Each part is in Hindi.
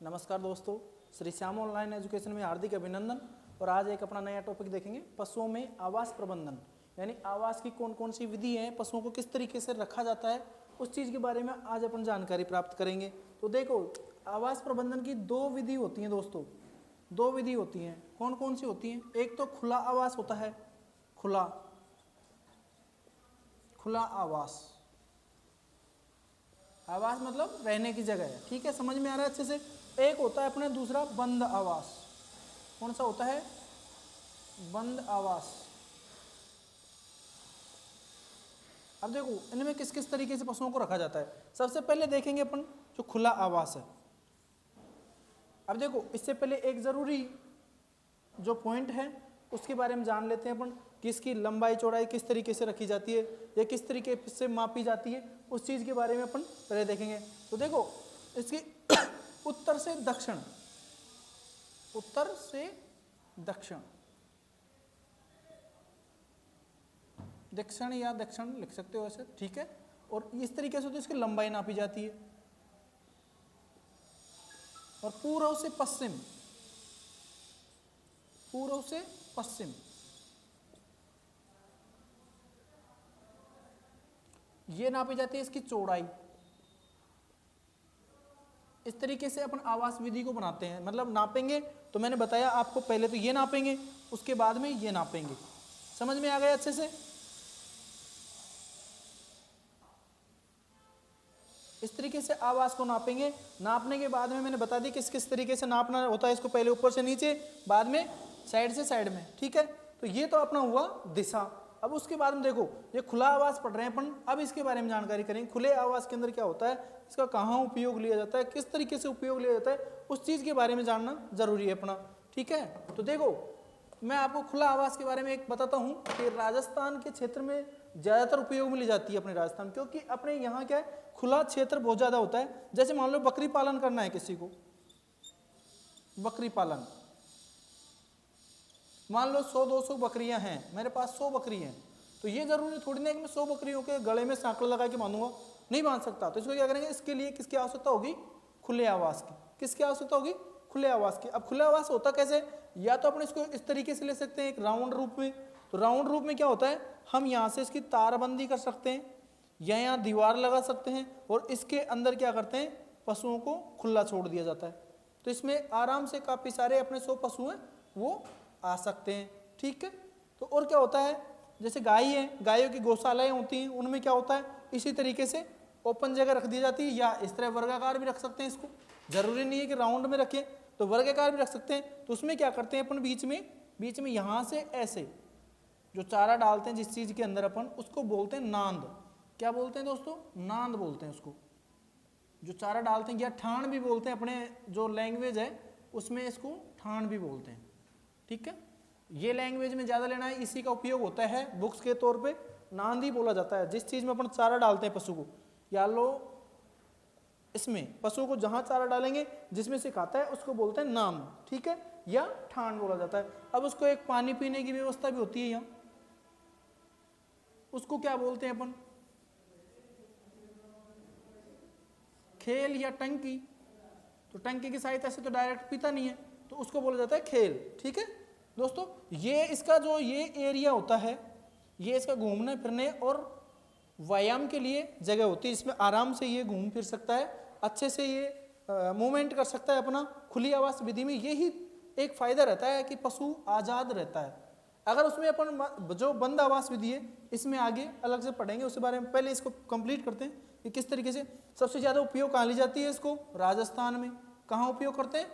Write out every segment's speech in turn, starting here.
नमस्कार दोस्तों, श्री श्याम ऑनलाइन एजुकेशन में हार्दिक अभिनंदन। और आज एक अपना नया टॉपिक देखेंगे, पशुओं में आवास प्रबंधन। यानी आवास की कौन कौन सी विधि है, पशुओं को किस तरीके से रखा जाता है, उस चीज़ के बारे में आज अपन जानकारी प्राप्त करेंगे। तो देखो, आवास प्रबंधन की दो विधि होती हैं दोस्तों, दो विधि होती हैं। कौन कौन सी होती हैं? एक तो खुला आवास होता है, खुला आवास। आवास मतलब रहने की जगह है, ठीक है, समझ में आ रहा है अच्छे से। एक होता है अपने दूसरा बंद आवास। कौन सा होता है? बंद आवास। अब देखो इनमें किस किस तरीके से पशुओं को रखा जाता है। सबसे पहले देखेंगे अपन जो खुला आवास है। अब देखो, इससे पहले एक जरूरी जो पॉइंट है उसके बारे में जान लेते हैं अपन कि इसकी लंबाई चौड़ाई किस तरीके से रखी जाती है या किस तरीके से मापी जाती है, उस चीज़ के बारे में अपन पहले देखेंगे। तो देखो, इसकी उत्तर से दक्षिण, उत्तर से दक्षिण, दक्षिण या दक्षिण लिख सकते हो ऐसे, ठीक है। और इस तरीके से तो इसकी लंबाई नापी जाती है। और पूर्व से पश्चिम, पूर्व से पश्चिम ये नापी जाती है इसकी चौड़ाई। इस तरीके से अपन आवास विधि को बनाते हैं। मतलब नापेंगे तो मैंने बताया आपको, पहले तो ये नापेंगे, उसके बाद में ये नापेंगे। समझ में आ गया अच्छे से? इस तरीके से आवास को नापेंगे। नापने के बाद में मैंने बता दी किस किस तरीके से नापना होता है इसको, पहले ऊपर से नीचे, बाद में साइड से साइड में, ठीक है। तो ये तो अपना हुआ दिशा। अब उसके बाद में देखो, ये खुला आवास पढ़ रहे हैं अपन, अब इसके बारे में जानकारी करेंगे। खुले आवास के अंदर क्या होता है, इसका कहाँ उपयोग लिया जाता है, किस तरीके से उपयोग लिया जाता है, उस चीज़ के बारे में जानना जरूरी है अपना, ठीक है। तो देखो, मैं आपको खुला आवास के बारे में एक बताता हूँ कि राजस्थान के क्षेत्र में ज़्यादातर उपयोग में ली जाती है अपने राजस्थान, क्योंकि अपने यहाँ क्या है, खुला क्षेत्र बहुत ज़्यादा होता है। जैसे मान लो बकरी पालन करना है किसी को, बकरी पालन, मान लो 100-200 बकरियां हैं, मेरे पास 100 बकरी हैं, तो ये जरूरी थोड़ी ना कि मैं 100 बकरियों के गले में सांकड़ लगा के बांधूंगा, नहीं बांध सकता। तो इसको क्या करेंगे, इसके लिए किसकी आवश्यकता होगी? खुले आवास की। किसकी आवश्यकता होगी? खुले आवास की। अब खुले आवास होता कैसे? या तो अपन इसको इस तरीके से ले सकते हैं, एक राउंड रूप में। तो राउंड रूप में क्या होता है, हम यहाँ से इसकी तारबंदी कर सकते हैं या यहाँ दीवार लगा सकते हैं, और इसके अंदर क्या करते हैं, पशुओं को खुला छोड़ दिया जाता है। तो इसमें आराम से काफ़ी सारे अपने 100 पशु हैं वो आ सकते हैं, ठीक है। तो और क्या होता है, जैसे गाय है, गायों की गौशालाएं होती हैं, उनमें क्या होता है, इसी तरीके से ओपन जगह रख दी जाती है, या इस तरह वर्गाकार भी रख सकते हैं इसको, जरूरी नहीं है कि राउंड में रखें, तो वर्गाकार भी रख सकते हैं। तो उसमें क्या करते हैं अपन, बीच में यहाँ से ऐसे जो चारा डालते हैं जिस चीज़ के अंदर अपन, उसको बोलते हैं नांद। क्या बोलते हैं दोस्तों? नांद बोलते हैं उसको, जो चारा डालते हैं, या ठाण भी बोलते हैं, अपने जो लैंग्वेज है उसमें इसको ठाण भी बोलते हैं, ठीक है। ये लैंग्वेज में ज़्यादा लेना है, इसी का उपयोग होता है बुक्स के तौर पे, नांद ही बोला जाता है जिस चीज़ में अपन चारा डालते हैं पशु को। या लो इसमें पशु को जहाँ चारा डालेंगे जिसमें से खाता है उसको बोलते हैं नाम, ठीक है, या ठाण बोला जाता है। अब उसको एक पानी पीने की व्यवस्था भी होती है यहाँ, उसको क्या बोलते हैं अपन? खेल या टंकी। तो टंकी की सहायता से तो डायरेक्ट पीता नहीं है, तो उसको बोला जाता है खेल, ठीक है दोस्तों। ये इसका जो ये एरिया होता है, ये इसका घूमने फिरने और व्यायाम के लिए जगह होती है, इसमें आराम से ये घूम फिर सकता है, अच्छे से ये मूवमेंट कर सकता है अपना। खुली आवास विधि में यही एक फायदा रहता है कि पशु आज़ाद रहता है। अगर उसमें अपन जो बंद आवास विधि है, इसमें आगे अलग से पढ़ेंगे, उसके बारे में पहले इसको कंप्लीट करते हैं कि किस तरीके से। सबसे ज़्यादा उपयोग कहाँ ली जाती है इसको? राजस्थान में। कहाँ उपयोग करते हैं?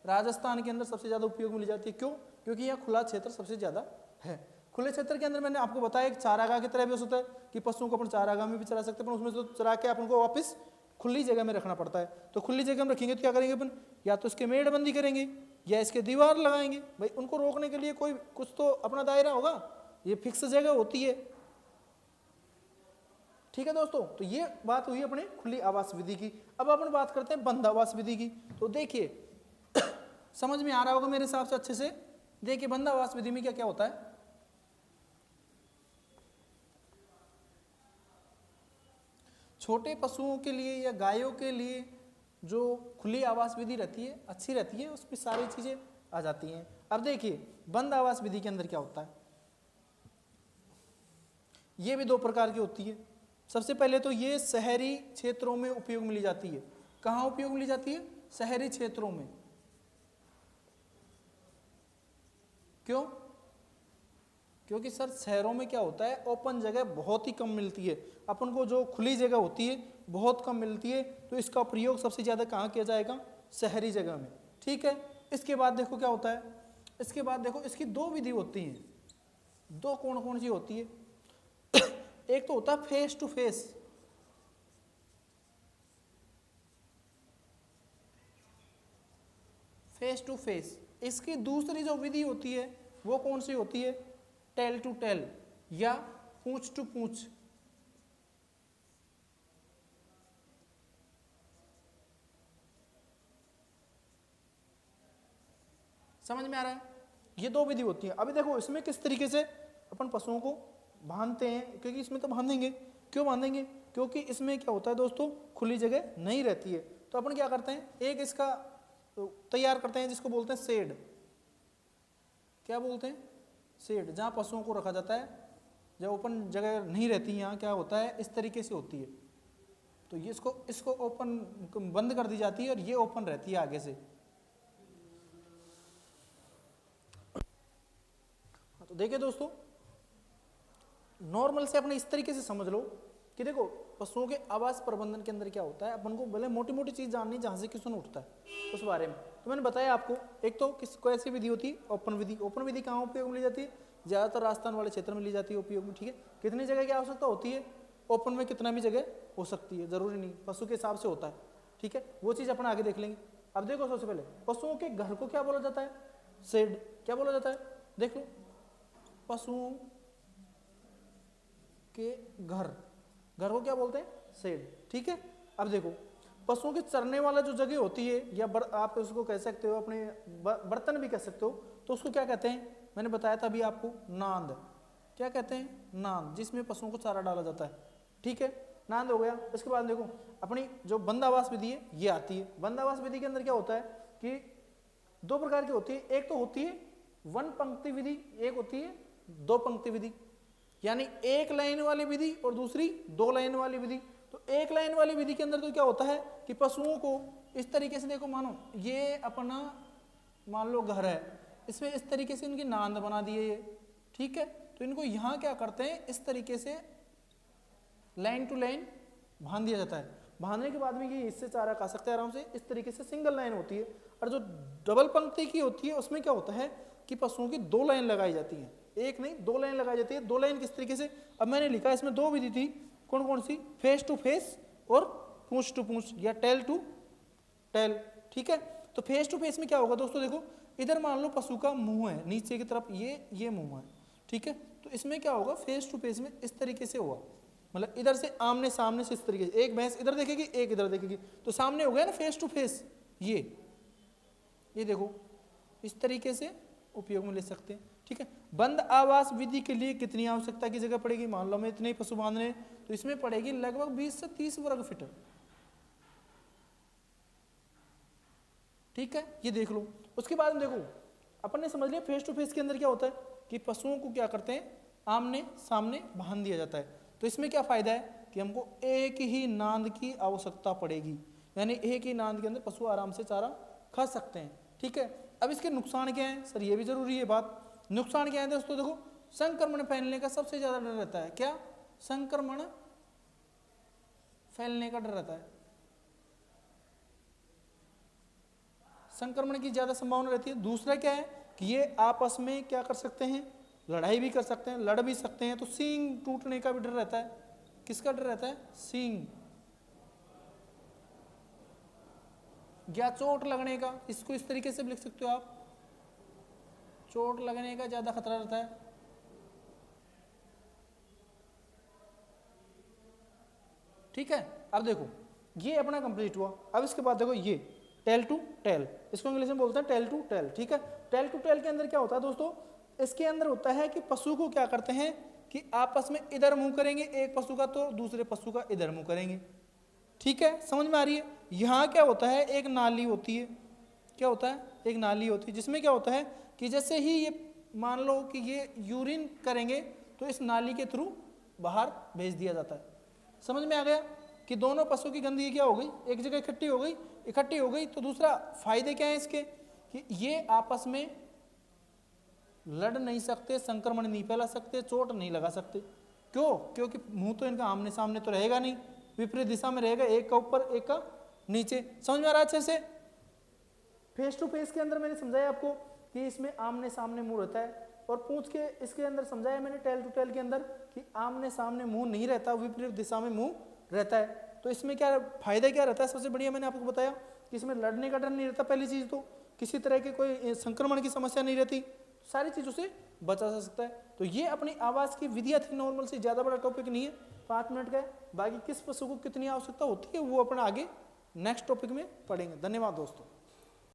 राजस्थान के अंदर सबसे ज़्यादा उपयोग में ली जाती है। क्यों? क्योंकि यहाँ खुला क्षेत्र सबसे ज़्यादा है। खुले क्षेत्र के अंदर मैंने आपको बताया एक चारागाह की तरह भी हो सकता है कि पशुओं को अपन चारागाह में भी चरा सकते हैं, पर उसमें तो चरा के अपन को वापस खुली जगह में रखना पड़ता है। तो खुली जगह में रखेंगे तो क्या करेंगे अपन, या तो इसके मेड़बंदी करेंगे या इसके दीवार लगाएंगे। भाई उनको रोकने के लिए कोई कुछ तो अपना दायरा होगा, ये फिक्स जगह होती है, ठीक है दोस्तों। तो ये बात हुई अपने खुली आवास विधि की। अब अपन बात करते हैं बंद आवास विधि की। तो देखिए समझ में आ रहा होगा मेरे हिसाब से अच्छे से। देखिए बंद आवास विधि में क्या क्या होता है। छोटे पशुओं के लिए या गायों के लिए जो खुली आवास विधि रहती है अच्छी रहती है, उसमें सारी चीज़ें आ जाती हैं। अब देखिए बंद आवास विधि के अंदर क्या होता है, ये भी दो प्रकार की होती है। सबसे पहले तो ये शहरी क्षेत्रों में उपयोग में ली जाती है। कहाँ उपयोग में ली जाती है? शहरी क्षेत्रों में। क्यों? क्योंकि सर शहरों में क्या होता है, ओपन जगह बहुत ही कम मिलती है, अपन को जो खुली जगह होती है बहुत कम मिलती है, तो इसका प्रयोग सबसे ज़्यादा कहाँ किया जाएगा? शहरी जगह में। ठीक है, इसके बाद देखो क्या होता है, इसके बाद देखो इसकी दो विधि होती हैं। दो कौन कौन सी होती है? एक तो होता है face to face, face to face. इसकी दूसरी जो विधि होती है वो कौन सी होती है? टेल टू टेल या पूंछ टू पूंछ। समझ में आ रहा है? ये दो विधि होती है। अभी देखो इसमें किस तरीके से अपन पशुओं को बांधते हैं, क्योंकि इसमें तो बांधेंगे। क्यों बांधेंगे? क्योंकि इसमें क्या होता है दोस्तों, खुली जगह नहीं रहती है, तो अपन क्या करते हैं, एक इसका तैयार करते हैं जिसको बोलते हैं शेड। क्या बोलते हैं? शेड, जहाँ पशुओं को रखा जाता है। जब ओपन जगह नहीं रहती, यहाँ क्या होता है, इस तरीके से होती है, तो ये इसको ओपन बंद कर दी जाती है और ये ओपन रहती है आगे से। तो देखिए दोस्तों, नॉर्मल से अपने इस तरीके से समझ लो कि देखो पशुओं के आवास प्रबंधन के अंदर क्या होता है, अपन को भले मोटी मोटी चीज जाननी, जहां से किसने उठता है उस बारे में। तो मैंने बताया आपको, एक तो किसको ऐसी विधि होती है, ओपन विधि। ओपन विधि कहाँ उपयोग में ली जाती है? ज्यादातर राजस्थान वाले क्षेत्र में ली जाती है उपयोग में। ठीक है, कितनी जगह की आवश्यकता होती है? ओपन में कितना भी जगह हो सकती है, जरूरी नहीं, पशु के हिसाब से होता है। ठीक है, वो चीज अपन आगे देख लेंगे। अब देखो सबसे पहले पशुओं के घर को क्या बोला जाता है? शेड। क्या बोला जाता है? देख लो, पशुओं के घर को क्या बोलते हैं? शेड। ठीक है, अब देखो पशुओं के चरने वाला जो जगह होती है, या आप उसको कह सकते हो, अपने बर्तन भी कह सकते हो, तो उसको क्या कहते हैं? मैंने बताया था अभी आपको, नांद। क्या कहते हैं? नांद, जिसमें पशुओं को चारा डाला जाता है। ठीक है, नांद हो गया। इसके बाद देखो अपनी जो बंद आवास विधि है ये आती है। बंद आवास विधि के अंदर क्या होता है कि दो प्रकार की होती है। एक तो होती है वन पंक्ति विधि, एक होती है दो पंक्ति विधि, यानी एक लाइन वाली विधि और दूसरी दो लाइन वाली विधि। तो एक लाइन वाली विधि के अंदर तो क्या होता है कि पशुओं को इस तरीके से, देखो मानो ये अपना मान लो घर है, इसमें इस तरीके से इनकी नांद बना दी है ये। ठीक है, तो इनको यहाँ क्या करते हैं, इस तरीके से लाइन टू लाइन बांध दिया जाता है। बांधने के बाद में ये इससे चारा खा सकते हैं आराम से। इस तरीके से सिंगल लाइन होती है। और जो डबल पंक्ति की होती है उसमें क्या होता है कि पशुओं की दो लाइन लगाई जाती है, एक नहीं दो लाइन लगाई जाती है। दो लाइन किस तरीके से, अब मैंने लिखा इसमें दो विधि थी, कौन कौन सी? फेस टू फेस और पूंछ टू पूंछ या टेल टू टेल। ठीक है, तो फेस टू फेस में क्या होगा दोस्तों, देखो इधर मान लो पशु का मुंह है नीचे की तरफ, ये मुंह है। ठीक है, तो इसमें क्या होगा, फेस टू फेस में इस तरीके से होगा, मतलब इधर से आमने सामने से, इस तरीके से। एक भैंस इधर देखेगी, एक इधर देखेगी, तो सामने हो गया ना फेस टू फेस। ये देखो इस तरीके से उपयोग में ले सकते हैं। ठीक है, बंद आवास विधि के लिए कितनी आवश्यकता की जगह पड़ेगी? मान लो मैं इतने ही पशु बांधने हैं, तो इसमें पड़ेगी लगभग 20 से 30 वर्ग फीट। ठीक है, ये देख लो। उसके बाद में देखो अपन ने समझ लिया फेस टू फेस के अंदर क्या होता है कि पशुओं को क्या करते हैं, आमने सामने बांध दिया जाता है। तो इसमें क्या फायदा है कि हमको एक ही नांद की आवश्यकता पड़ेगी, यानी एक ही नांद के अंदर पशु आराम से चारा खा सकते हैं। ठीक है, अब इसके नुकसान क्या है सर, ये भी जरूरी है बात। नुकसान क्या है दोस्तों, देखो संक्रमण फैलने का सबसे ज्यादा डर रहता है। क्या? संक्रमण फैलने का डर रहता है, संक्रमण की ज्यादा संभावना रहती है। दूसरा क्या है कि ये आपस में क्या कर सकते हैं, लड़ाई भी कर सकते हैं, लड़ भी सकते हैं। तो सींग टूटने का भी डर रहता है। किसका डर रहता है? सींग या चोट लगने का, इसको इस तरीके से भी लिख सकते हो आप, चोट लगने का ज्यादा खतरा रहता है। ठीक है, अब देखो ये अपना कंप्लीट हुआ। अब इसके बाद देखो ये टेल टू टेल, इसको इंग्लिश में बोलते हैं टेल टू टेल। ठीक है, टेल टू टेल के अंदर क्या होता है दोस्तों, इसके अंदर होता है कि पशु को क्या करते हैं कि आपस में इधर मुंह करेंगे, एक पशु का तो दूसरे पशु का इधर मुंह करेंगे। ठीक है, समझ में आ रही है? यहाँ क्या होता है, एक नाली होती है, क्या होता है, एक नाली होती है, जिसमें क्या होता है कि जैसे ही ये मान लो कि ये यूरिन करेंगे तो इस नाली के थ्रू बाहर भेज दिया जाता है। समझ में आ गया कि दोनों पशुओं की गंदगी क्या हो गई, एक जगह इकट्ठी हो गई। तो दूसरा फायदे क्या है इसके कि ये आपस में लड़ नहीं सकते, संक्रमण नहीं फैला सकते, चोट नहीं लगा सकते। क्यों? क्योंकि मुंह तो इनका आमने सामने तो रहेगा नहीं, विपरीत दिशा में रहेगा, एक का ऊपर एक का नीचे। समझ में आ रहा है अच्छे से? फेस टू फेस के अंदर मैंने समझाया आपको कि इसमें आमने सामने मुंह रहता है, और पूंछ के इसके अंदर समझाया मैंने टेल टू टेल के अंदर कि आमने सामने मुंह नहीं रहता, विपरीत दिशा में मुंह रहता है। तो इसमें क्या फायदा क्या रहता है? सबसे बढ़िया मैंने आपको बताया कि इसमें लड़ने का डर नहीं रहता, पहली चीज तो किसी तरह की कोई संक्रमण की समस्या नहीं रहती, सारी चीजों से बचा जा सकता है। तो ये अपनी आवाज की विधियां थी, नॉर्मल से, ज्यादा बड़ा टॉपिक नहीं है, 5 मिनट का है। बाकी किस पशु को कितनी आवश्यकता होती है वो अपना आगे नेक्स्ट टॉपिक में पढ़ेंगे। धन्यवाद दोस्तों।